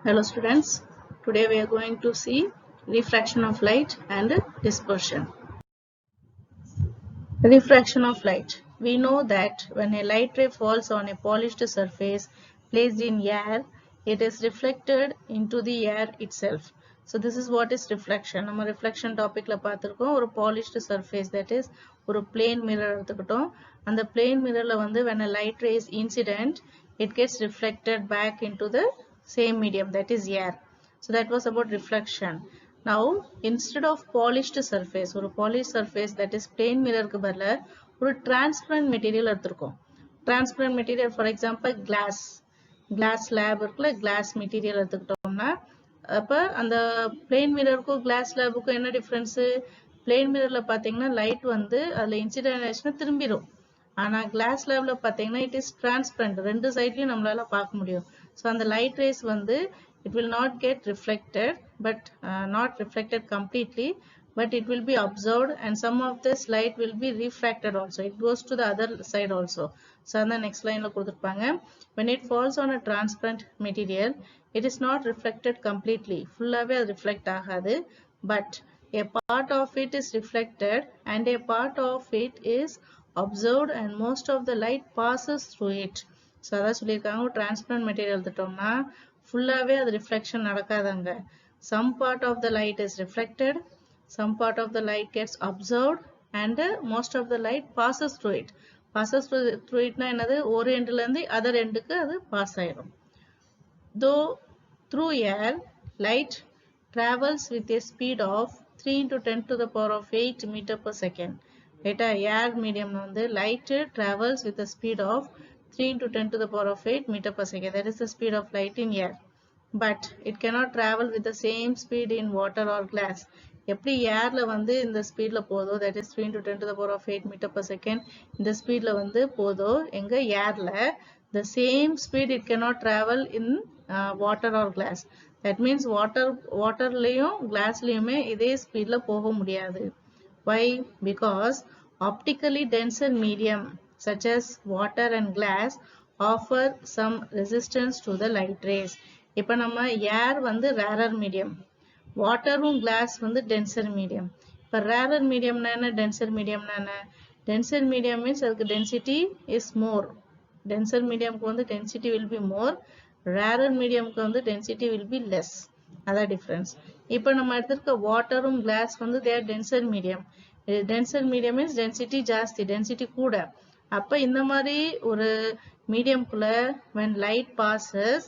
Hello students, today we are going to see refraction of light and dispersion. Refraction of light. We know that when a light ray falls on a polished surface placed in air, it is reflected into the air itself. So this is what is reflection. நம்ம reflection topicல பார்த்திருக்கோம் ஒரு polished surface that is ஒரு plane mirror எடுத்துக்கிட்டோம். அந்த plane mirrorல வந்து when a light ray is incident, it gets reflected back into the same medium that is air. So that was about reflection. Now instead of polished surface ஒரு polished surface that is plane mirrorக்கு பதிலா ஒரு transparent material எடுத்திருக்கோம். Transparent material for example glass slab இருக்குல்ல glass material எடுத்துக்கிட்டோம்னா அப்ப அந்த plane mirrorக்கும் glass slabக்கும் என்ன difference? Plane mirrorல பாத்தீங்கன்னா light வந்து அதுல incident ஆயிடுச்சுன்னா திரும்பிடும். ஆனா glass slabல பாத்தீங்கன்னா it is transparent. ரெண்டு சைட்லயும் நம்மளால பார்க்க முடியும். So அந்த light rays வந்து it will not get reflected but not reflected completely, but it will be observed and some of this light will be refracted also. It goes to the other side also. So on the next line la கொடுத்திருப்பாங்க when it falls on a transparent material it is not reflected completely, fullaவே reflect ஆகாது, but a part of it is reflected and a part of it is observed and most of the light passes through it. So அதான் சொல்லியிருக்காங்க transparent material எடுத்துட்டோம்னா fullaவே அது reflection நடக்காதாங்க. Some part of the light is reflected, some part of the light gets observed and most of the light passes through it. Passes through it னா என்னது ஒரு endல இருந்து other endக்கு அது pass ஆயிடும். Though through air, light travels with a speed of 3 into 10 to the power of 8 meter per second. Later, air medium வந்து light travels with a speed of 3 into 10 to the power of 8 meter per second. That is the speed of light in air. But it cannot travel with the same speed in water or glass. எப்படி ஏர்ல வந்து இந்த ஸ்பீட்ல போதோ that is 3 into 10 to the power of 8 meter per second இந்த ஸ்பீட்ல வந்து போதோ எங்க ஏர்ல the same speed it cannot travel in water or glass. That means waterலயும் glassலயுமே இதே ஸ்பீட்ல போக முடியாது. Why? Because optically denser medium such as water and glass offer some resistance to the light rays. இப்ப நம்ம air வந்து rarer medium, வாட்டரும் glass வந்து denser medium. இப்ப rarer medium னா என்ன, denser medium னா என்ன? Denser medium means அதுக்கு density is more. Denser medium க்கு வந்து density will be more, rarer medium க்கு வந்து density will be less. அதான் difference. இப்ப நம்ம எடுத்திருக்க வாட்டரும் glass வந்து they are denser medium. Denser medium means density ஜாஸ்தி, density கூட. அப்ப இந்த மாதிரி ஒரு medium குள்ள when light passes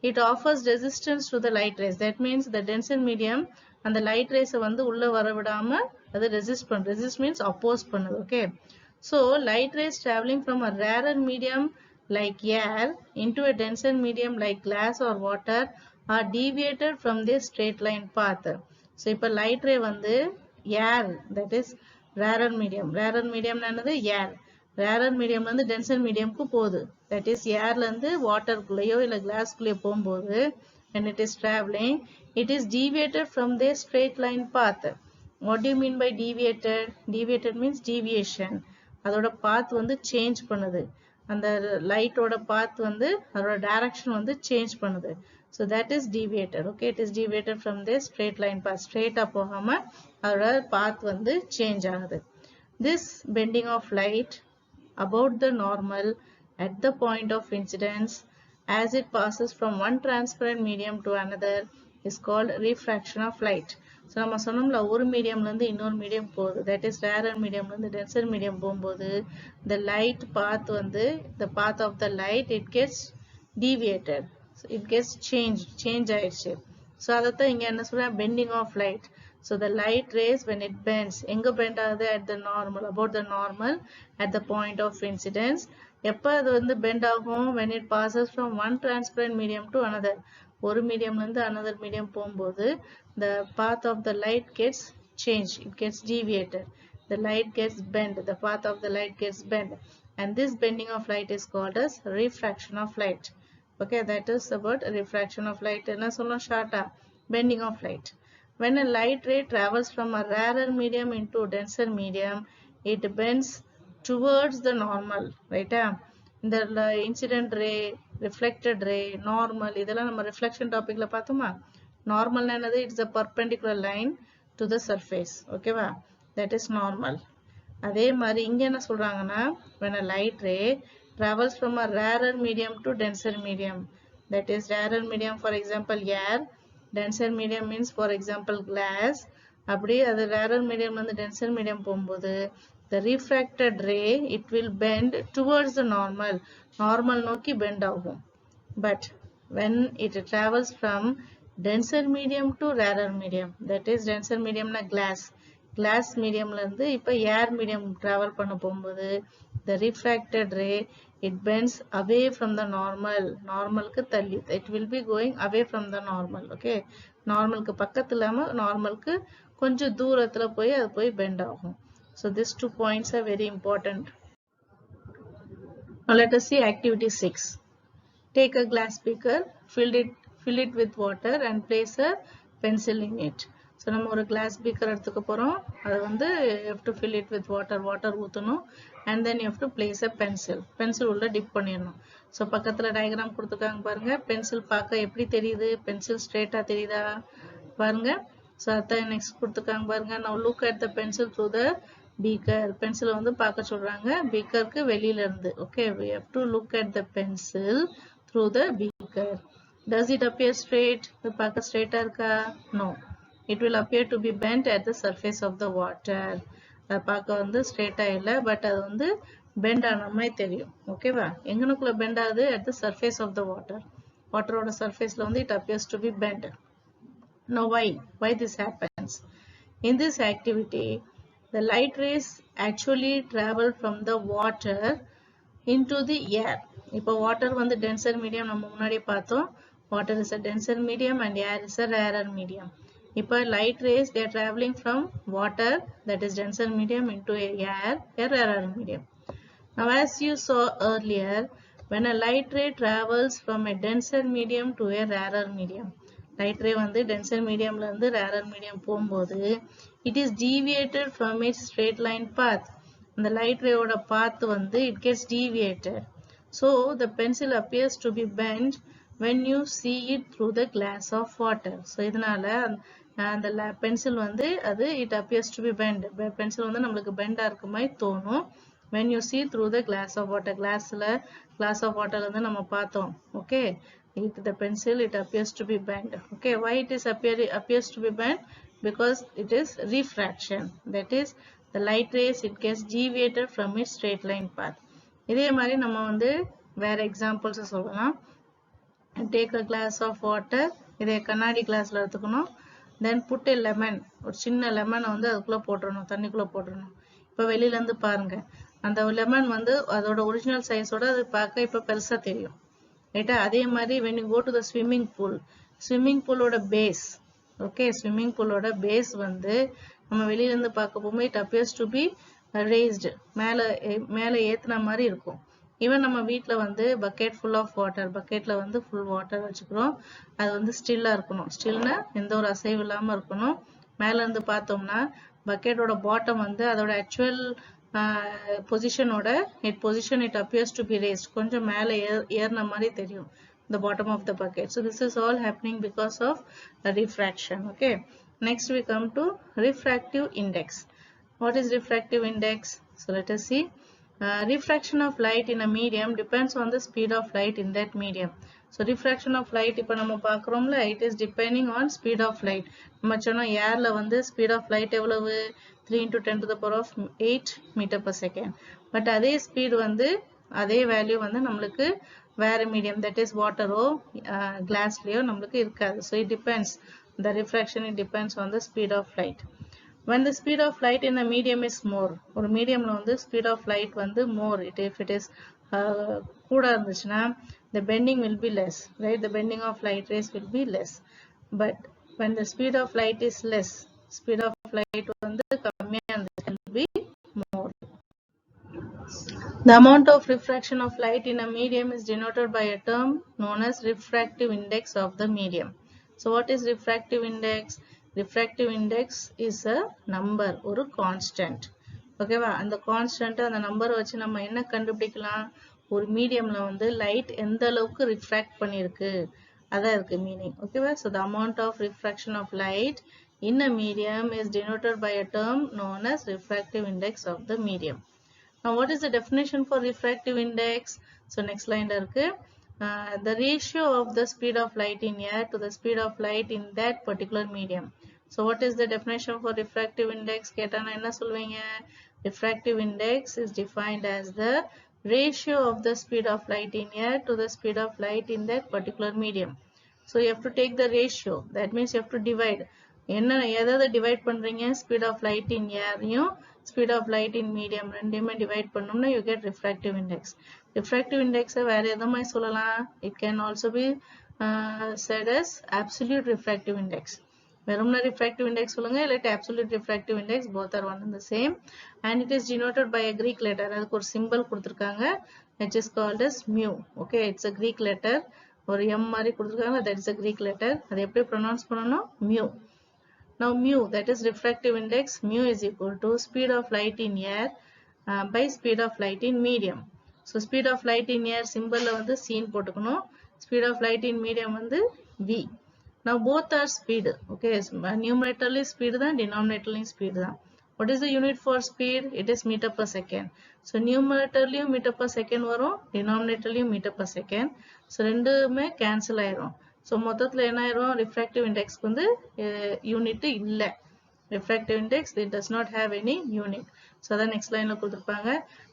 it offers resistance to the light rays. That means the denser medium and the light rays வந்து உள்ள வர விடாம அது resist means oppose பண்ணுது. Okay, so light rays traveling from a rarer medium like air into a denser medium like glass or water are deviated from their straight line path. So இப்ப light ray வந்து air that is rarer medium னா என்னது air, rarer medium வந்து denser medium க்கு போகுது. That is airல இருந்து வாட்டருக்குள்ளேயோ இல்ல கிளாஸ்க்குள்ளேயோ போகும்போது when it is traveling it is deviated from their straight line path. What do you mean by deviated? Deviated means deviation. அதோட path வந்து change பண்ணுது. அந்த லைட்டோட path வந்து அதோட direction வந்து change பண்ணுது. So that is deviated. Okay, it is deviated from their straight line path. Straight போகாம அதோட path வந்து change ஆகுது. This bending of light about the normal at the point of incidence as it passes from one transparent medium to another is called refraction of light. So நம்ம சொன்னோம்ல ஒரு மீடியம்ல இருந்து இன்னொரு medium போகுது, that is rarer mediumல இருந்து denser medium போகும்போது the light path வந்து the path of the light it gets deviated. So it gets change ஆயிடுச்சு. So அதத்தான் இங்க என்ன சொல்றேன், bending of light. So the light rays when it bends, எங்க bend ஆகுது at the normal, about the normal at the point of incidence. எப்ப அது வந்து bend ஆகும், when it passes from one transparent medium to another. ஒரு மீடியம்ல இருந்து another medium போகும்போது the path of the light gets changed, it gets deviated. The light gets bent, the path of the light gets bent. And this bending of light is called as refraction of light. Okay, that is about refraction of light. என்ன சொல்லலாம் ஷார்ட்டா, bending of light. When a light ray travels from a rarer medium into denser medium, it bends towards the normal, right? The incident ray reflected ray, normal, இதெல்லாம் நம்ம reflection topicல பார்த்தோமா? Normal என்னது? It's a perpendicular line to the surface. ஓகேவா? That is normal. அதே மாதிரி இங்க என்ன சொல்றாங்கன்னா, when a light ray travels from a rarer medium to denser medium, that is rarer medium, for example air, denser medium means for example glass. அப்படி அது rarer medium வந்து denser medium போகும்போது the refracted ray it will bend towards the normal நோக்கி bend ஆகும். But when it travels from denser medium to rarer medium, that is denser medium na glass medium ல இருந்து இப்ப air medium travel பண்ண போகும்போது the refracted ray it bends away from the normalக்கு தள்ளி, it will be going away from the normal. Okay, normalக்கு பக்கத்துல இல்லாம normalக்கு கொஞ்சம் தூரத்துல போய் அது போய் bend ஆகும். So these 2 points are very important. Now let us see activity 6. Take a glass beaker, fill it with water and place a pencil in it. So நம்ம ஒரு glass beaker எடுத்துக்க போறோம். அது வந்து you have to fill it with water ஊத்தணும், and then you have to place a pencil உள்ள dip பண்ணிடணும். So பக்கத்துல diagram கொடுத்துருக்காங்க பாருங்க. பென்சில் பார்க்க எப்படி தெரியுது? பென்சில் ஸ்ட்ரெயிட்டா தெரியுதா பாருங்க. So அதான் next கொடுத்துருக்காங்க பாருங்க. Now look at the pencil through the beaker. Pencil வந்து பார்க்க சொல்றாங்க beakerக்கு வெளியில இருந்து. Okay, we have to look at the pencil through the beaker. Does it appear straight? இது பார்க்க ஸ்ட்ரெயிட்டா இருக்கா? No. It will appear to be bent at the surface of the water. அது பார்க்க வந்து ஸ்ட்ரெயிட்டா இல்லை, பட் அது வந்து பெண்ட் ஆன மாதிரி தெரியும். ஓகேவா? எங்கனுக்குள்ள பெண்ட் ஆகுது? At the surface of the water. வாட்டரோட சர்ஃபேஸ்ல வந்து it appears to be bent. Now why this happens? In this activity, the light rays actually travel from the water into the air. இப்போ water வந்து denser medium நம்ம முன்னாடியே பார்த்தோம். Water is a denser medium and air is a rarer medium. இப்போ light rays they are traveling from water, that is denser medium, into air, a rarer medium. Now as you saw earlier, when a light ray travels from a denser medium to a rarer medium, light ray வந்து denser mediumல இருந்து rarer medium போகும்போது it is deviated from its straight line path. அந்த light ray ஓட path வந்து it gets deviated. So the pencil appears to be bent when you see it through the glass of water. So இதனால அந்த pencil வந்து அது it appears to be bent. pencil வந்து நம்மளுக்கு பெண்டா இருக்க மாதிரி தோணும் when you see through the glass of water. glass of water வந்து நம்ம பார்த்தோம். Okay, the pencil it appears to be bent. Okay, why it is appears to be bent? Because it is refraction, that is the light rays it gets deviated from its straight line path. இதே மாதிரி நம்ம வந்து வேற examples சொல்லலாம். Take a glass of water, இதை கண்ணாடி கிளாஸ்ல எடுத்துக்கணும். Then put a lemon, ஒரு சின்ன லெமனை வந்து அதுக்குள்ள போட்டுறணும், தண்ணிக்குள்ள போட்டுறணும். இப்போ வெளியில இருந்து பாருங்க, அந்த லெமன் வந்து அதோட ஒரிஜினல் சைஸோட அது பார்க்க இப்போ பெருசா தெரியும், ரைட்டா? அதே மாதிரி when you go to the swimming pool ஓட பேஸ், ஓகே, ஸ்விம்மிங் பூலோட பேஸ் வந்து நம்ம வெளியில இருந்து பார்க்க போகும்போது it appears to be raised, மேல ஏத்துன மாதிரி இருக்கும். ஈவன் நம்ம வீட்ல வந்து பக்கெட் ஃபுல் ஆஃப் வாட்டர், பக்கெட்ல வந்து ஃபுல் வாட்டர் வச்சுக்கிறோம், அது வந்து ஸ்டில்லா இருக்கணும். ஸ்டில்னா எந்த ஒரு அசைவு இல்லாம இருக்கணும். மேல இருந்து பார்த்தோம்னா பக்கெட்டோட பாட்டம் வந்து அதோட actual பொசிஷனோட it appears to be raised, கொஞ்சம் மேல ஏறின மாதிரி தெரியும், the bottom of the bucket. So this is all happening because of refraction. Okay, next we come to refractive index. What is refractive index? So let us see. Refraction of light in a medium depends on the speed of light in that medium. So refraction of light இப்போ நம்ம பார்க்குறோம்ல, it is depending on speed of light. நம்ம சொன்னோம் ஏர்ல வந்து speed of light எவ்வளவு? 3 into 10 to the power of 8 meter per second. But அதே speed வந்து அதே வேல்யூ வந்து நம்மளுக்கு வேற மீடியம், that is வாட்டரோ கிளாஸ்லயோ நம்மளுக்கு இருக்காது. So it depends, the refraction it depends on the speed of light. When the speed of light in a medium is more, ஒரு மீடியம்ல வந்து speed of light வந்து more, if it is கூட இருந்துச்சுன்னா the bending will be less, right? The bending of light rays will be less. But when the speed of light is less, speed of light வந்து கம்மியா இருந்துச்சு, will be more. The amount of refraction of light in a medium is denoted by a term known as refractive index of the medium. So what is refractive index? Refractive index is a number, ஒரு constant. ஓகேவா? அந்த constant அந்த number வச்சு நம்ம என்ன கண்டுபிடிக்கலாம்? ஒரு மீடியம்ல வந்து லைட் எந்த அளவுக்கு ரிஃப்ராக்ட் பண்ணிருக்கு அதான் இருக்கு மீனிங். ஓகேவா? So the amount of refraction of light in a medium is denoted by a term known as refractive index of the medium. Now what is the definition for refractive index? So next line la irukku, the ratio of the speed of light in air to the speed of light in that particular medium. So what is the definition for refractive index? கேட்டானா என்ன சொல்வீங்க? Refractive index is defined as the ratio of the speed of light in air to the speed of light in that particular medium. So you have to take the ratio. That means you have to divide. என்ன எதாவது divide பண்றீங்க? Speed of light in ஏரையும் speed of light in medium ரெண்டையுமே divide பண்ணோம்னா you get refractive index. Refractive இண்டெக்ஸை வேற எந்த மாதிரி சொல்லலாம்? It can also be set as absolute refractive index. வெறும்னா ரிஃப்ராக்டிவ் இண்டெக்ஸ் சொல்லுங்க, இல்லாட்டி absolute refractive index, both are one and the same, and it is denoted by a Greek letter. அதுக்கு ஒரு சிம்பிள் கொடுத்திருக்காங்க, which is called as mu. Okay, it's a Greek letter. ஒரு m மாதிரி கொடுத்திருக்காங்க, that is a Greek letter. அது எப்படி pronounce பண்ணணும்? mu. Now mu, that is refractive index, mu is equal to speed of light in air by speed of light in medium. So speed of light in air symbol வந்து c போட்டுக்கணும், speed of light in medium வந்து v. Now both are speed. Okay, numeratorly speed தான், denominatorly speed தான். What is the unit for speed? It is meter per second. So numeratorly meter per second வரும், denominatorly meter per second. So ரெண்டுமே cancel ஆயிரும். So மொத்தத்துல என்ன ஆயிரும்? refractive index வந்து unit இல்ல. refractive index, it does not have any unit. So அதான் next lineல கொடுத்திருப்பாங்க.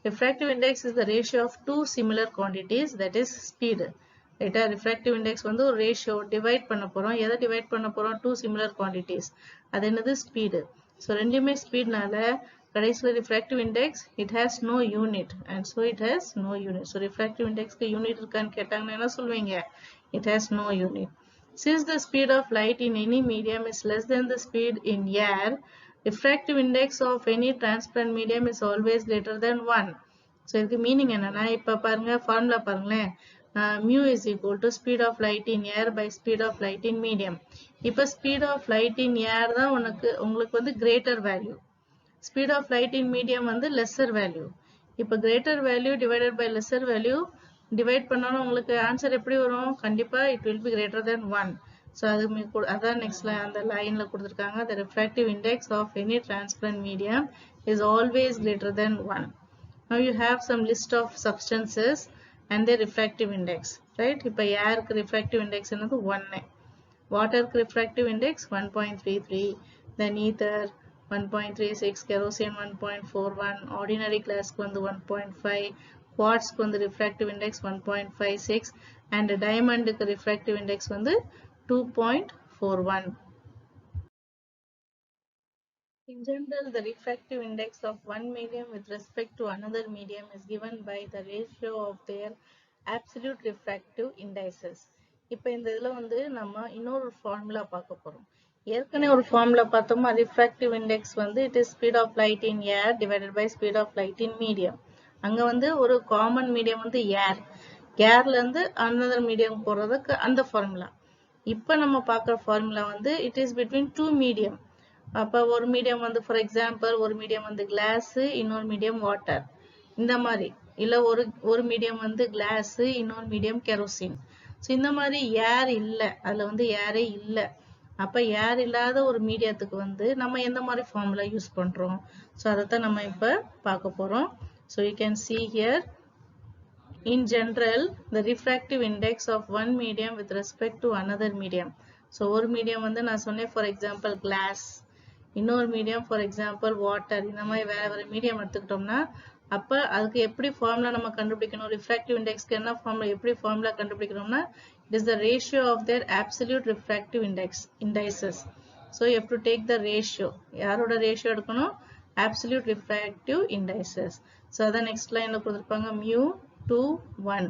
refractive index is the ratio of two similar quantities, that is speed. ரைட்டா? refractive index வந்து ஒரு ரேஷியோ டிவைட் பண்ண போறோம். எதை டிவைட் பண்ண போறோம்? Two similar quantities. அது என்னது? ஸ்பீடு. ஸோ ரெண்டுமே ஸ்பீட்னால கடைசியில் refractive index it has no unit, and so it has no unit. So refractive indexக்கு யூனிட் இருக்கான்னு கேட்டாங்கன்னா என்ன சொல்வீங்க? It has no unit. Since the speed of light in any medium is less than the speed in air, refractive index of any transparent medium is always greater than 1. So இதுக்கு meaning என்னன்னா, இப்ப பாருங்க formula பாருங்களேன், mu is equal to speed of light in air by speed of light in medium. இப்ப speed of light in air தான் உங்களுக்கு வந்து greater value. Speed of light in medium வந்து lesser value. இப்ப greater value divided by lesser value divide பண்ணாலும் உங்களுக்கு answer எப்படி வரும்? கண்டிப்பா it will be greater than 1. So அதான் next அந்த லைன்ல கொடுத்திருக்காங்க, the refractive index of any transparent medium is always greater than 1. Now you have some list of substances and their refractive index, right? இப்ப ஏருக்கு refractive index என்னது? 1. வாட்டருக்கு refractive index 1.33, then ether 1.36, kerosene 1.41, ordinary glassக்கு வந்து 1.5, quartzக்கு வந்து refractive index 1.56, and diamondக்கு refractive index வந்து 2.41. In general, the refractive index of one medium with respect to another medium is given by the ratio of their absolute refractive indices. இப்போ இந்த இதுல வந்து நம்ம இன்னொரு formula பார்க்க போறோம். ஏற்கனவே ஒரு ஃபார்முலா பார்த்தோமா, refractive index வந்து it is speed of light in air divided by speed of light in medium. அங்க வந்து ஒரு காமன் மீடியம் வந்து ஏர், ஏர்ல இருந்து another மீடியம் போறதுக்கு அந்த ஃபார்முலா. இப்போ நம்ம பார்க்குற ஃபார்முலா வந்து it is between two medium. அப்ப ஒரு மீடியம் வந்து ஃபார் எக்ஸாம்பிள் ஒரு மீடியம் வந்து கிளாஸ், இன்னொரு மீடியம் வாட்டர், இந்த மாதிரி. இல்ல ஒரு மீடியம் வந்து கிளாஸ், இன்னொரு மீடியம் கெரோசின். ஸோ இந்த மாதிரி ஏர் இல்லை, அதுல வந்து ஏரே இல்லை. அப்ப ஏர் இல்லாத ஒரு மீடியத்துக்கு வந்து நம்ம எந்த மாதிரி ஃபார்முலா யூஸ் பண்றோம்? ஸோ அதைத்தான் நம்ம இப்ப பார்க்க போறோம். So you can see here, in general the refractive index of one medium with respect to another medium. So ஒரு மீடியம் வந்து நான் சொன்னேன் ஃபார் எக்ஸாம்பிள் கிளாஸ், இன்னொரு மீடியம் ஃபார் எக்ஸாம்பிள் வாட்டர். இந்த மாதிரி வேற மீடியம் எடுத்துக்கிட்டோம்னா அப்ப அதுக்கு எப்படி ஃபார்முலா நம்ம கண்டுபிடிக்கணும்? ரிஃப்ராக்டிவ் இண்டெக்ஸ்க்கு என்ன ஃபார்முலா, எப்படி ஃபார்முலா கண்டுபிடிக்கணும்னா it is the ratio of their absolute refractive indices. So you have to take the ratio. யாரோட ரேஷியோ எடுக்கணும்? absolute refractive indices. So அதான் next lineல கொடுத்திருப்பாங்க, mu 2 1.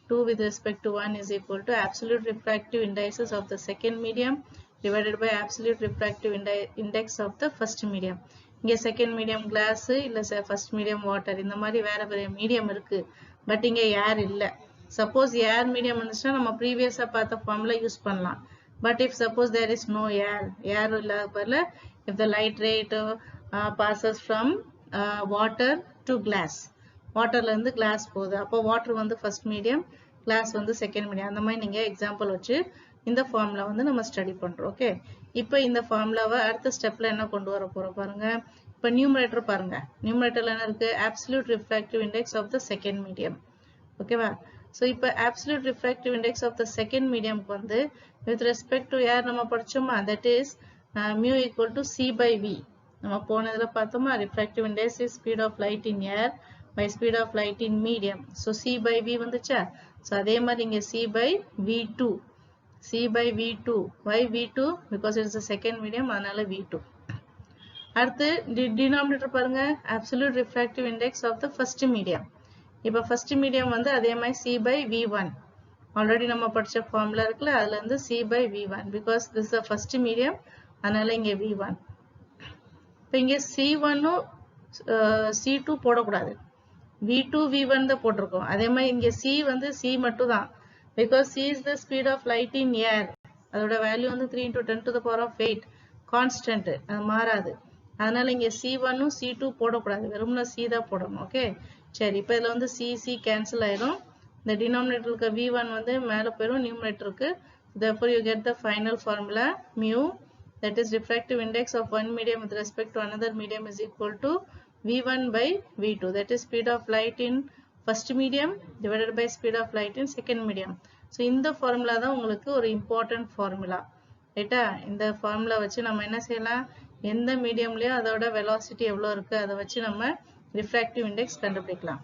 2 with respect to 1 is equal to absolute refractive indices of the second medium divided by absolute refractive index of the first medium. இங்க second medium class, இல்ல first medium water, இந்த மாதிரி வேற வேற medium இருக்கு. But இங்க ஏர் இல்ல. Suppose ஏர் medium இருந்துச்சுன்னா நம்ம ப்ரீவியஸா பார்த்த ஃபார்முலா யூஸ் பண்ணலாம். But if suppose there is no air, air இல்லாத பதில if the light ray passes from water to glass, வாட்டர்ல இருந்து கிளாஸ் போகுது. அப்போ வாட்டர் வந்து ஃபர்ஸ்ட் மீடியம், கிளாஸ் வந்து செகண்ட் மீடியம். அந்த மாதிரி நீங்க எக்ஸாம்பிள் வச்சு இந்த ஃபார்முலா வந்து நம்ம ஸ்டடி பண்றோம். ஓகே, இப்போ இந்த ஃபார்முலாவை அடுத்த ஸ்டெப்ல என்ன கொண்டு வர போறோம் பாருங்க. இப்போ நியூமரேட்டர் பாருங்க. நியூமரேட்டர்ல என்ன இருக்கு? Absolute refractive index of the second medium. ஓகேவா? ஸோ இப்போ absolute refractive index of the second மீடியம்க்கு வந்து வித் ரெஸ்பெக்ட் டு யார் நம்ம படிச்சோமா, that is mu equal to c by v. நம்ம போனதுல பார்த்தோமா, refractive index is speed of light in air by speed of light in medium. So c by v வந்துச்சா? So அதே மாதிரி இங்க c by v2. c by v2. Why v2? Because it is the second medium, அதனால v2. அடுத்து denominator பாருங்க, absolute refractive index of the first medium. இப்போ first medium வந்து அதே மாதிரி c by v1. ஆல்ரெடி நம்ம படிச்ச ஃபார்முலா இருக்குல்ல, அதுல இருந்து c by v1. Because this is the first medium, அதனால இங்க v1. இப்போ இங்க c1 c2 போடக்கூடாது. v2 v1 தான் போட்டிருக்கோம். அதே மாதிரி இங்க c வந்து c மட்டும் தான். Because c is the speed of light in air. அதோட வேல்யூ வந்து 3 into 10 to the power of 8. Constant, அது மாறாது. அதனால இங்க c1 c2 போடக்கூடாது, வெறும்னா c தான் போடணும். ஓகே, சரி. இப்போ இதுல வந்து c கேன்சல் ஆயிடும். இந்த டினாமினேட்டருக்கு v1 வந்து மேல போயிடும் நியூமரேட்டருக்கு. Therefore you get the final formula mu, that is refractive index of one medium with respect to another medium, is equal to v1 by v2. That is speed of light in first medium divided by speed of light in second medium. So இந்த formula தான் உங்களுக்கு ஒரு important formula. ரைட்டா? இந்த formula வச்சு நம்ம என்ன செய்யலாம், எந்த மீடியம்லயும் அதோட velocity எவ்வளவு இருக்கு அதை வச்சு நம்ம refractive index கண்டுபிடிக்கலாம்.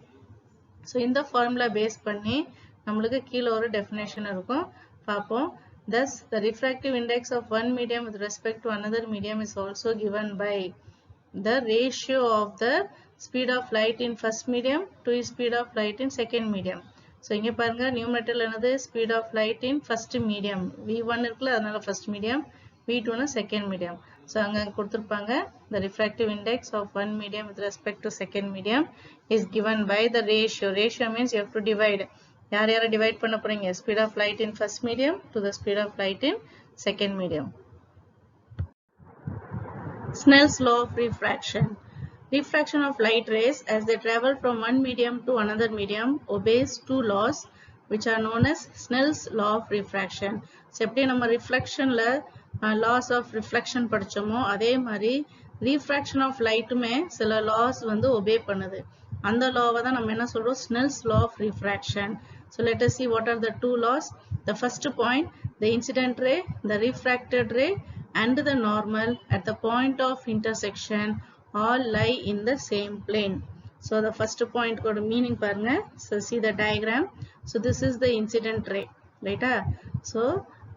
So இந்த formula பேஸ் பண்ணி நம்மளுக்கு கீழே ஒரு definition இருக்கும், பார்ப்போம். Thus the refractive index of one medium with respect to another medium is also given by the ratio of the speed of light in first medium to speed of light in second medium. So இங்க பாருங்க, நியூமரேட்டர்ல என்னது, speed of light in first medium v1 இருக்குல்ல, அதனால first medium, v2 னா second medium. So அங்க கொடுத்திருப்பாங்க, the refractive index of one medium with respect to second medium is given by the ratio. Ratio means you have to divide. யார் யாரை divide பண்ண போறீங்க? Speed of light in first medium to the speed of light in second medium. Snell's law of refraction. Refraction of light rays as they travel from one medium to another medium obeys two laws which are known as Snell's law of refraction. So எப்படி நம்ம reflectionல laws of reflection படிச்சோமோ அதே மாதிரி refraction of lightமே சில laws வந்து obey பண்ணுது. அந்த lawவை தான் நம்ம என்ன சொல்றோம், Snell's law of refraction. So let us see what are the two laws. The first point, the incident ray, the refracted ray and the normal at the point of intersection all lie in the same plane. So the first point got meaning parunga. So see the diagram. So this is the incident ray, right? So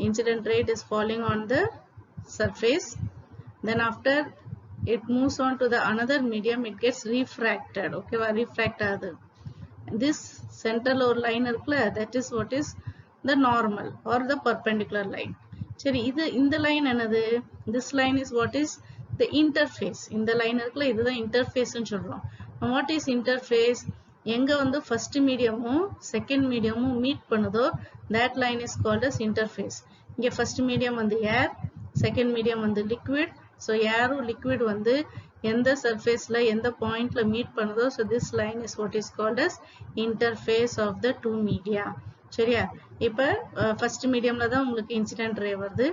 incident ray is falling on the surface, then after it moves on to the another medium, it gets refracted. Okay, refract ஆகுது. This central or line இருக்குல்ல, that is what is the normal or the perpendicular line. சரி, இது இந்த line என்னது, this line is what is the interface. இந்த line இருக்குல்ல, இதுதான் interface ன்னு சொல்றோம். What is interface? எங்க வந்து first mediumமும் second mediumமும் meet பண்ணுதோ that line is called as interface. இங்க first medium வந்து air, second medium வந்து liquid. So air liquid வந்து எந்த surfaceல எந்த pointல meet பண்ணுதோ, so this line is what is called as interface of the two media. சரியா? இப்ப first mediumல தான் உங்களுக்கு incident ray வருது,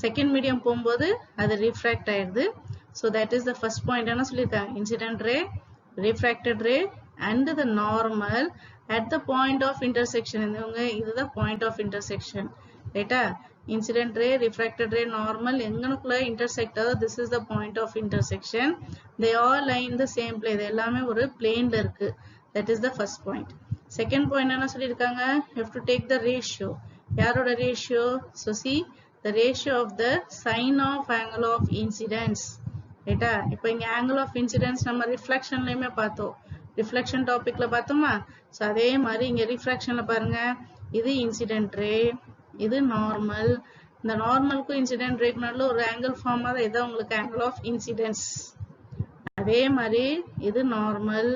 second medium போகும்போது அது refract ஆயிடுது. So that is the first point. என்ன சொல்லிருக்காங்க, incident ray, refracted ray and the normal at the point of intersection. இதுதான் point of intersection, ரைட்டா? Incident ray, refracted ray, normal எங்கனுக்குள்ள intersect ஆகுதோ this is the point of intersection. They all lie in the same plane. இது எல்லாமே ஒரு planeல இருக்கு. That is the first point. Second point என்ன சொல்லிருக்காங்க, you have to take the ratio. யாரோட ratio? So see the ratio of the sine of angle of incidence, ரைட்டா? இப்போ இங்க angle of incidence நம்ம reflectionலயுமே பார்த்தோம், reflection topicல பார்த்தோமா? So அதே மாதிரி இங்க refractionல பாருங்க, இது incident ray, இது normal. இந்த நார்மலுக்கும் இன்சிடென்ட் ரேக்கு நடுவுல ஒரு ஆங்கிள் ஃபார்ம் ஆகுது, இதான் உங்களுக்கு ஆங்கிள் ஆஃப் இன்சிடென்ஸ். அதே மாதிரி இது நார்மல்,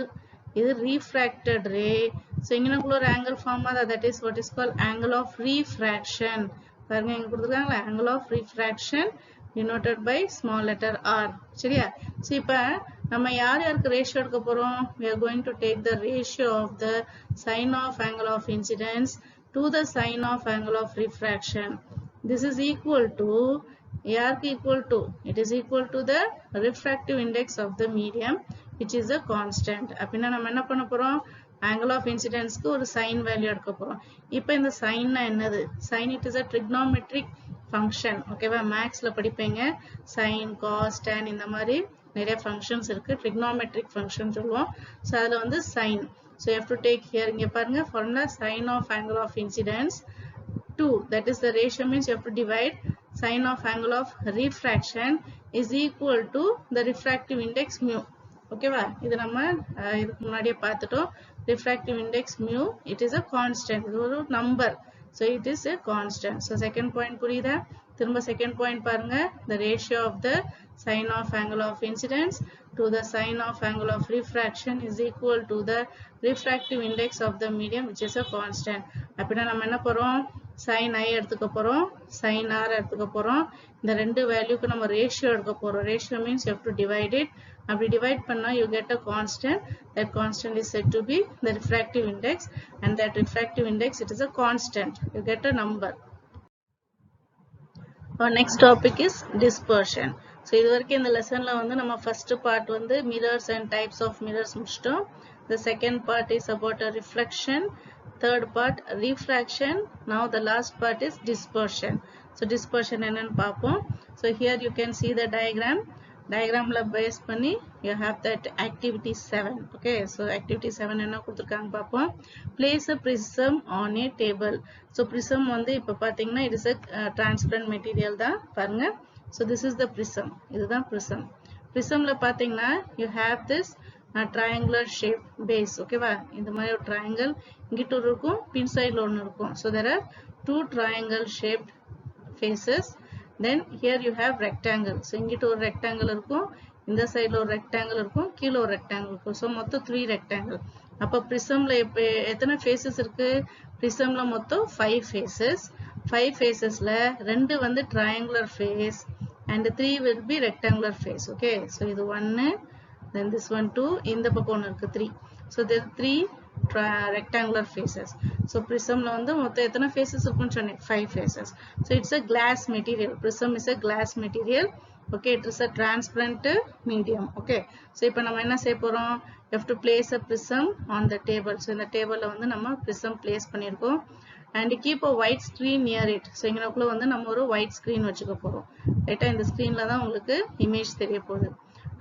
இது ரீஃப்ராக்டட் ரே. ஸோ இங்கனக்குள்ள ஒரு ஆங்கிள் ஃபார்ம் ஆகுது, that is what is call angle of refraction. பாருங்க இங்க கொடுத்துருக்காங்களா, angle of refraction denoted by small letter r. சரியா? ஸோ இப்போ நம்ம யாருக்கு ரேஷியோ எடுக்க போறோம்? We are going to take the ratio of the sine of angle of incidence to the sine of angle of refraction. This is equal to யாருக்கு equal to? It is equal to the refractive index of the medium, which is a constant. அப்படின்னா நம்ம என்ன பண்ண போறோம்? angle of incidence க்கு ஒரு sin value எடுக்க போறோம். இப்போ இந்த sin னா என்னது? sin it is a trigonometric function. ஓகேவா? மேக்ஸ்ல படிப்பீங்க. sin, cos, tan இந்த மாதிரி நிறைய functions இருக்கு. trigonometric function சொல்லுவோம். So அதுல வந்து sin. So you have to take here இங்க பாருங்க formula sin of angle of incidence 2, that is the ratio means you have to divide sin of angle of refraction is equal to the refractive index mu. ஓகேவா? இது நம்ம இதுக்கு முன்னாடியே பார்த்துட்டோம். refractive index mu, it is a constant. இது ஒரு number. So it is a constant. So second point புரியுதா? திரும்ப second point பாருங்க. The ratio of the sin of angle of incidence to the sin of angle of refraction is equal to the refractive index of the medium, which is a constant. அப்படின்னா நம்ம என்ன போறோம்? sin I எடுத்துக்க போறோம், sin R எடுத்துக்க போறோம். இந்த ரெண்டு வேல்யூக்கு நம்ம ரேஷியோ எடுக்க போறோம். Ratio means you have to divide it. அப்படி divide பண்ணா you get a constant. That constant is said to be the refractive index, and that refractive index, it is a constant. You get a number. Our next topic is dispersion. So இதுவரைக்கும் இந்த லெசன்ல வந்து நம்ம first part வந்து mirrors and types of mirrors முடிச்சிட்டோம். The second part is about a reflection. Third part refraction. Now the last part is dispersion. So dispersion என்னன்னு பார்ப்போம். So here you can see the diagram. Diagramல base பண்ணி you have that activity 7. Okay, so activity 7 என்ன கொடுத்திருக்காங்க பார்ப்போம். Place a prism on a table. So prism வந்து இப்ப பாத்தீங்கன்னா it is a transparent material தான் பாருங்க. So this is the prism. இதுதான் prism. Prismல பாத்தீங்கன்னா you have this triangular shape base. ஓகேவா? இந்த மாதிரி ஒரு triangle இங்கிட்டு இருக்கும், pin sideல ஒன்னு இருக்கும். So there are two triangle shaped faces. Then here you have rectangle. So இங்கிட்டு ஒரு rectangle இருக்கும், இந்த சைடுல ஒரு rectangle இருக்கும், கீழ ஒரு rectangle இருக்கும். So மொத்தம் 3 rectangle. அப்ப prismல எத்தனை faces இருக்கு? prismல மொத்தம் 5 faces. 5 facesல 2 வந்து triangular face and 3 will be rectangular face. Okay, so இது 1, then this one 2, இந்த பக்கம் ஒன்னு இருக்கு 3. So there are 3 rectangular faces. So prismல வந்து மொத்தம் எத்தனை faces இருக்குன்னு சொன்னேன்? 5 faces. So it's a glass material. Prism is a glass material. Okay, it is a transparent medium. Okay, so இப்போ நம்ம என்ன செய்ய போறோம்? You have to place a prism on the table. So இந்த டேபிள்ல வந்து நம்ம prism place பண்ணிருக்கோம். And keep a white screen near it. So இங்கனக்குள்ள வந்து நம்ம ஒரு white screen வச்சுக்க போறோம். ரைட்டா? இந்த ஸ்கிரீன்ல தான் உங்களுக்கு இமேஜ் தெரிய போகுது.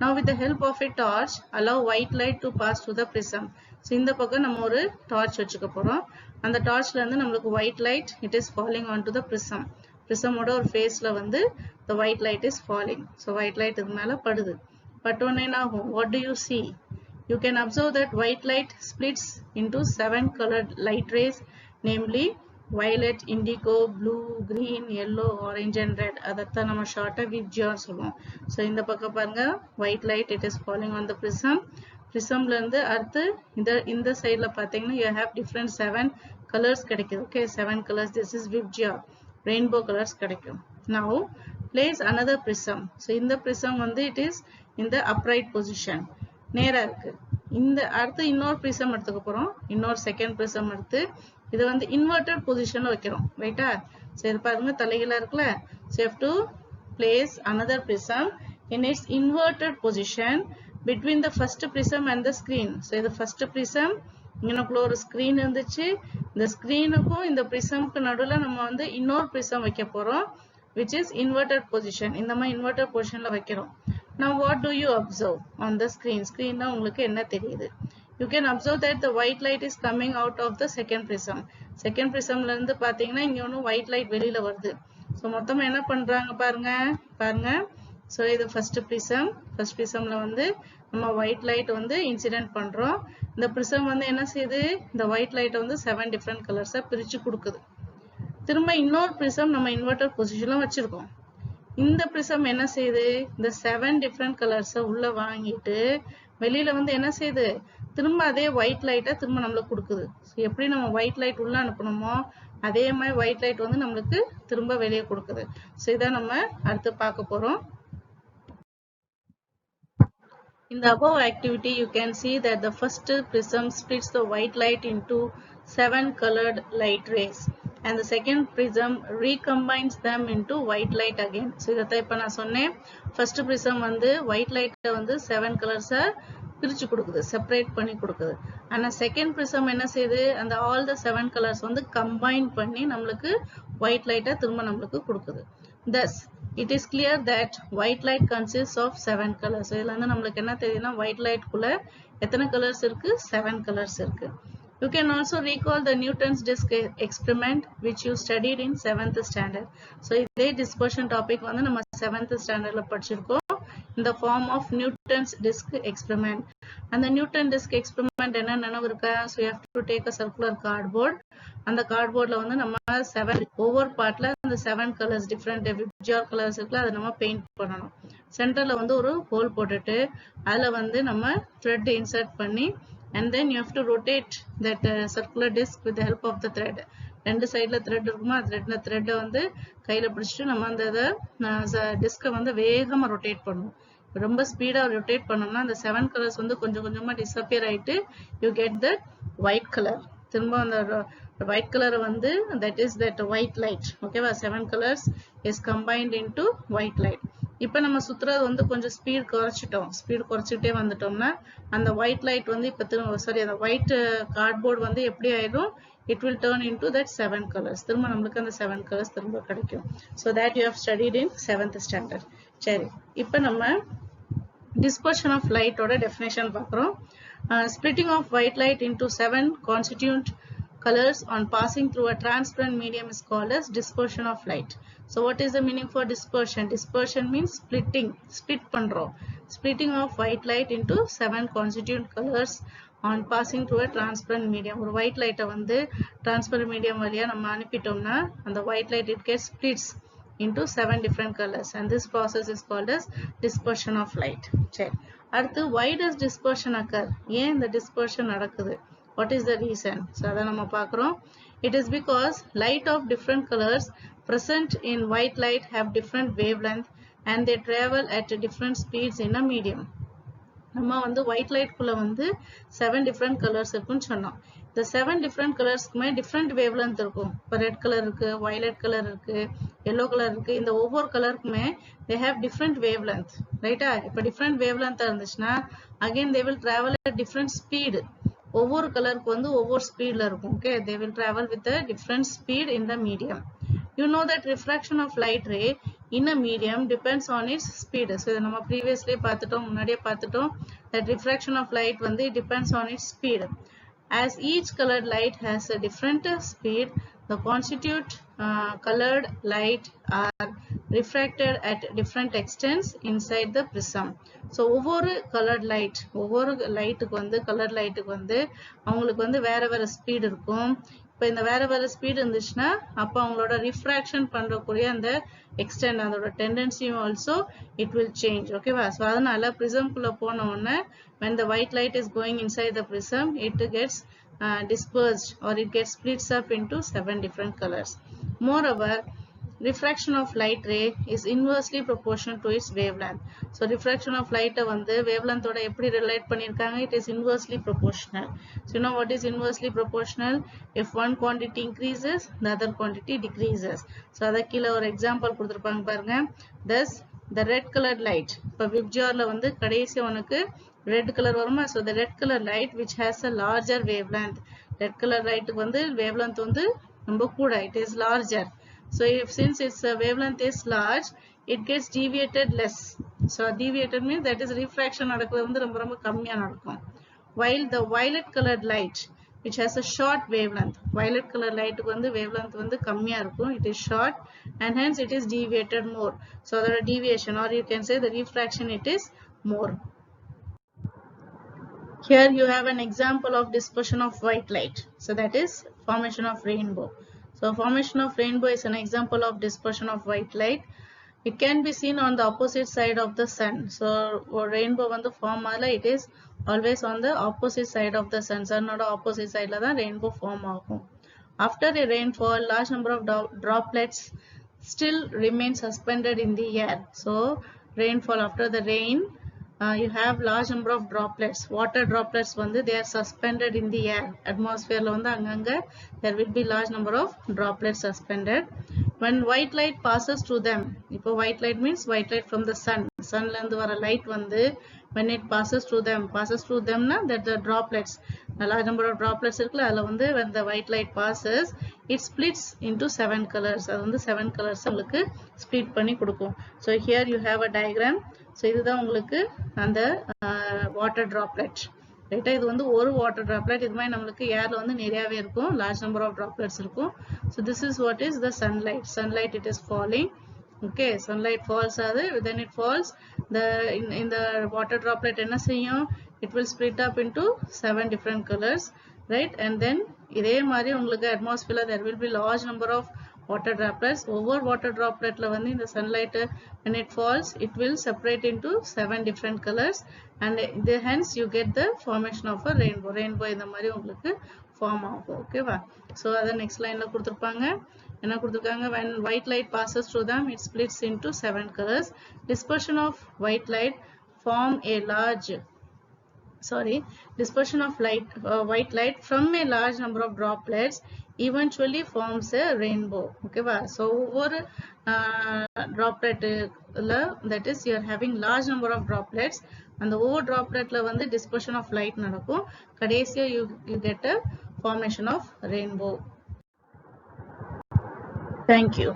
Now with the help of a torch, allow white light to pass through the prism. So இந்த பக்கம் நம்ம ஒரு torch வச்சுக்க போறோம். அந்த torchல இருந்து நமக்கு white light, it is falling onto the prism. prism ஓட ஒரு faceல வந்து the white light is falling. So white light இது மேல படுது. பட்டோனே என்ன ஆகும்? What do you see? You can observe that white light splits into 7 colored light rays, namely violet, indigo, blue, green, yellow, orange and red. அதத்தான் நம்ம ஷார்ட்டா VIBGYOR சொல்லுவோம். So இந்த பக்கம் பாருங்க, white light it is falling on the prism. prismல இருந்து அடுத்து இந்த சைடுல பாத்தீங்கன்னா you have different 7 colors கிடைக்குது. Okay, 7 colors. This is VIBGYOR. Rainbow colors கிடைக்கும். Now place another prism. So இந்த prism வந்து it is in the upright position. நேரா இருக்கு. இந்த அடுத்து இன்னொரு prism எடுத்துக்க போறோம். இன்னொரு செகண்ட் prism எடுத்து இது வந்து inverted positionல வைக்கிறோம். ரைட்டா? So இது பாருங்க தலைகீழா இருக்குல. So you have to place another prism in its inverted position between the first prism and the screen. So இது first prism, இங்கனக்குள்ள ஒரு screen இருந்துச்சு. இந்த screenக்கும் இந்த prismக்கு நடுவுல நம்ம வந்து இன்னொரு prism வைக்க போறோம், which is inverted position. இந்த மாதிரி inverted positionல வைக்கிறோம். Now what do you observe on the screen? Screenல உங்களுக்கு என்ன தெரியுது? You can observe that the white light is coming out of the second prism. Second prismல இருந்து பாத்தீங்கன்னா இங்க ஒன்னு white light வெளியில வருது. So மொத்தமா என்ன பண்றாங்க பாருங்க. So இது first prism. First prismல வந்து நம்ம white light வந்து incident பண்றோம். இந்த prism வந்து என்ன செய்யுது? இந்த white light வந்து 7 different colors பிரிச்சு கொடுக்குது. திரும்ப இன்னொரு prism நம்ம inverted positionல வச்சிருக்கோம். இந்த prism என்ன செய்யுது? இந்த 7 different colors உள்ள வாங்கிட்டு வெளியில வந்து என்ன செய்யுது? திரும்ப அதே white light திரும்ப நமக்கு கொடுக்குது. எப்படி நம்ம white light உள்ள அனுப்பணுமோ அதே மாதிரி white light வந்து நமக்கு திரும்ப வெளியே கொடுக்குது. So இத நம்ம அடுத்து பார்க்க போறோம். In the above activity, you can see that the first prism splits the white light into 7 colored light rays, and the second prism recombines them into white light again. So இத இப்ப நான் சொன்னேன், first prism வந்து white light வந்து 7 colors பிரிச்சு கொடுக்குது, separate பண்ணி கொடுக்குது. ஆனா second prism என்ன செய்யுது, அந்த all the 7 colors வந்து combine பண்ணி நம்மளுக்கு white light திரும்ப நம்மளுக்கு கொடுக்குது. Thus, it is clear that white light consists of 7 colors. So, இதுல வந்து நம்மளுக்கு என்ன தெரியுதுன்னா white light குள்ள எத்தனை colors இருக்கு? 7 colors இருக்கு. You can also recall the Newton's disk experiment which you studied in 7th standard. So, இதே dispersion topic வந்து நம்ம 7th standardல படிச்சிருக்கோம். In the form of Newton's disk experiment. And the Newton disk experiment என்ன நினைவு இருக்கா? So, you have to take a circular cardboard. அந்த கார்ட்போர்ட்ல வந்து நம்ம 7 ஒவ்வொரு பார்ட்ல அந்த 7 கலர்ஸ் டிஃபரெண்ட் விப்ஜிஆர் கலர்ஸ் இருக்குல்ல, அதை நம்ம பெயிண்ட் பண்ணணும். சென்டர்ல வந்து ஒரு ஹோல் போட்டுட்டு அதுல வந்து நம்ம த்ரெட் இன்சர்ட் பண்ணி and then you have to rotate that circular disc with the help of the thread. ரெண்டு சைடுல த்ரெட் இருக்குமா, அந்த த்ரெட்டை வந்து கையில பிடிச்சிட்டு நம்ம அந்த டிஸ்கை வந்து வேகமா ரொட்டேட் பண்ணுவோம். ரொம்ப ஸ்பீடா ரொட்டேட் பண்ணோம்னா அந்த 7 கலர்ஸ் வந்து கொஞ்சம் கொஞ்சமா டிஸப்பியர் ஆயிட்டு you get the white color. திரும்ப அந்த white color வந்து that is that white light. ஓகேவா, 7 colors is combined into white light. இப்போ நம்ம சுத்துறது வந்து கொஞ்சம் ஸ்பீட் குறைச்சிட்டோம், ஸ்பீட் குறைச்சிட்டே வந்துட்டோம்னா அந்த white light வந்து இப்போ திரும்ப அந்த white cardboard வந்து எப்படி ஆயிடும், it will turn into that 7 colors. திரும்ப நம்மளுக்கு அந்த 7 colors திரும்ப கிடைக்கும். So that you have studied in 7th standard. சரி, இப்போ நம்ம dispersion of light ஓட definition பார்க்கிறோம். Splitting of white light into 7 constituent colors on passing through a transparent medium is called as dispersion of light. So what is the meaning for dispersion? Dispersion means splitting, split பண்றோம். Splitting of white light into 7 constituent colors on passing through a transparent medium. ஒரு white light வந்து transparent medium வழியா நம்ம அனுப்பிட்டோம்னா அந்த white light it gets splits into 7 different colors, and this process is called as dispersion of light. சரி, அடுத்து why does dispersion occur? ஏன் இந்த dispersion நடக்குது? What is the reason? So அதை நம்ம பார்க்கிறோம். It is because light of different colors present in white light have different wavelength and they travel at different speeds in a medium. நம்ம வந்து white light குள்ள வந்து 7 different colors இருக்குன்னு சொன்னோம். இந்த 7 different colorsக்குமே different wavelength இருக்கும். இப்போ red color இருக்கு, violet color இருக்கு, yellow color இருக்கு. இந்த ஒவ்வொரு கலருக்குமே they have different wavelength, ரைட்டா? இப்போ different wavelength இருந்துச்சுன்னா again they will travel at different speed. ஒவ்வொரு கலருக்கு வந்து ஒவ்வொரு ஸ்பீட்ல இருக்கும். Okay, they will travel with a different speed in the medium. You know that refraction of light ray in a medium depends on its speed. So இதை நம்ம previously பார்த்துட்டோம், முன்னாடியே பார்த்துட்டோம். That refraction of light வந்து depends on its speed. As each colored light has a different speed, the constituent colored light are refracted at different extents inside the prism. So ஒவ்வொரு colored light, ஒவ்வொரு லைட்டுக்கு வந்து colored lightக்கு வந்து அவங்களுக்கு வந்து வேற வேற ஸ்பீட் இருக்கும். இப்போ இந்த வேற வேற ஸ்பீட் இருந்துச்சுன்னா அப்போ அவங்களோட ரிஃப்ராக்ஷன் பண்றக்கூடிய அந்த எக்ஸ்டெண்ட், அதோட டெண்டன்சியும் ஆல்சோ இட் வில் சேஞ்ச். ஓகேவா? ஸோ அதனால ப்ரிசம்குள்ள போன உடனே when the white light is going inside the prism, it gets dispersed or it gets splits up into 7 different colors. Moreover, refraction of light ray is inversely proportional to its wavelength. So refraction of light வந்து wavelength ஓட எப்படி relate பண்ணிருக்காங்க? It is inversely proportional. So you know what is inversely proportional? If one quantity increases, the other quantity decreases. So அத கீழ ஒரு example கொடுத்திருப்பாங்க பாருங்க. Thus the red colored light, இப்போ விப்ஜிஆர்ல வந்து கடைசி உனக்கு red color வருமா? So the red color light which has a larger wavelength, red color light வந்து wavelength வந்து ரொம்ப கூட, it is larger. So since its wavelength is large, it gets deviated less. So deviated means that is refraction நடக்கிறது வந்து ரொம்ப ரொம்ப கம்மியா நடக்கும். While the violet colored light which has a short wavelength, violet color light வந்து wavelength வந்து கம்மியா இருக்கும், it is short and hence it is deviated more. So the deviation, or you can say the refraction, it is more. Here you have an example of dispersion of white light. So that is formation of rainbow. So formation of rainbow is an example of dispersion of white light. It can be seen on the opposite side of the sun. So rainbow வந்து form ஆகல, it is always on the opposite side of the sun. Sun ஓட opposite sideல தான் rainbow form ஆகும். After a rainfall, large number of droplets still remain suspended in the air. So rainfall, after the rain, you have large number of droplets. Water droplets வந்து they are suspended in the air. Atmosphere ல வந்து அங்கங்க there will be large number of droplets suspended. When white light passes through them, இப்போ white light means white light from the sun. Sunல இருந்து வர light வந்து when it passes through them னா that the droplets, a large number of droplets இருக்குல்ல அதுல வந்து when the white light passes, it splits into 7 colors. அது வந்து 7 colors உங்களுக்கு split பண்ணி கொடுக்கும். So here you have a diagram. So இதுதான் உங்களுக்கு அந்த water droplet. ரைட்டா, இது வந்து ஒரு வாட்டர் டிராப்லெட். இது மாதிரி நம்மளுக்கு ஏர்ல வந்து நிறையவே இருக்கும், லார்ஜ் நம்பர் ஆஃப் டிராப்லெட்ஸ் இருக்கும். So this is what is the sunlight. Sunlight, it is falling. Okay, sunlight falls அது, then it falls. In the water droplet என்ன செய்யும்? It will split up into 7 different colors, right? And then இதே மாதிரி உங்களுக்கு atmosphere there will be large number of water droplets. Over water dropletல வந்து இந்த sunlight when it falls, it will separate into 7 different colors, and hence you get the formation of a rainbow. Rainbow இந்த மாதிரி உங்களுக்கு form ஆகும். ஓகேவா? So அதை next லைன்ல கொடுத்துருப்பாங்க. என்ன கொடுத்துருக்காங்க? when white light passes through them, it splits into 7 colors. Dispersion of white light form a large dispersion of white light from a large number of droplets eventually forms a rainbow. Okay va? So over droplet that is you are having large number of droplets, and the over droplet la வந்து dispersion of light நடக்கும். கடைசியா you get a formation of rainbow. Thank you.